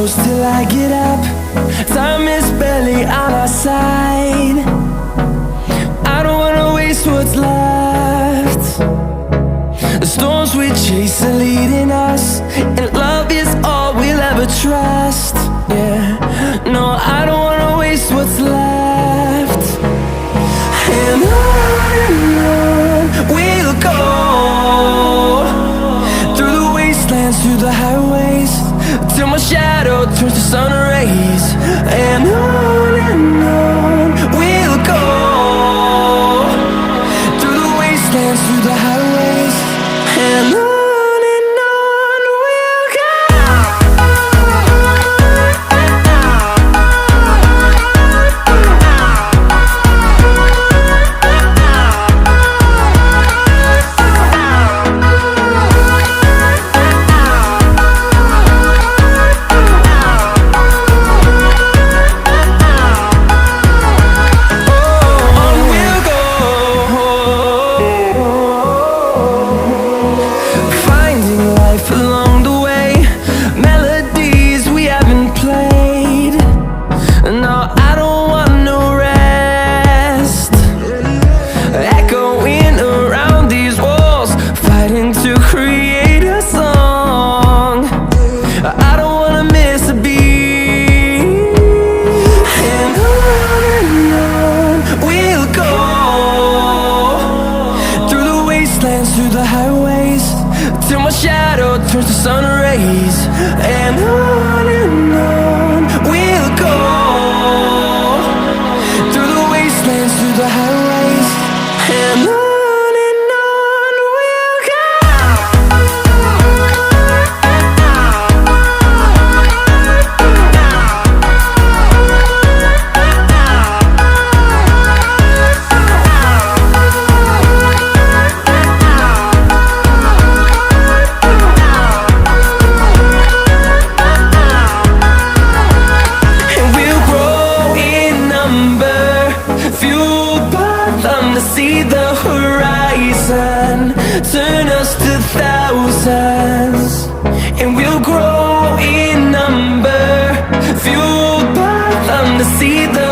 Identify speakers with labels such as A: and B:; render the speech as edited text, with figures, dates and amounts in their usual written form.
A: close till I get up. Time is barely on our side. I don't wanna waste what's left. The storms we chase are leading us, and love is all we'll ever trust. Yeah, no, I don't wanna waste what's left. And on we'll go, through the wastelands, through the highways, till my shadow turns to sun rays. And on we'll go, through the wastelands, through the highways, and on we'll go. Through the highways, till my shadow turns to sun rays. And on we'll go, through the wastelands, through the highways, and on we'll go. See the horizon, turn us to thousands, and we'll grow in number, fueled by them to see the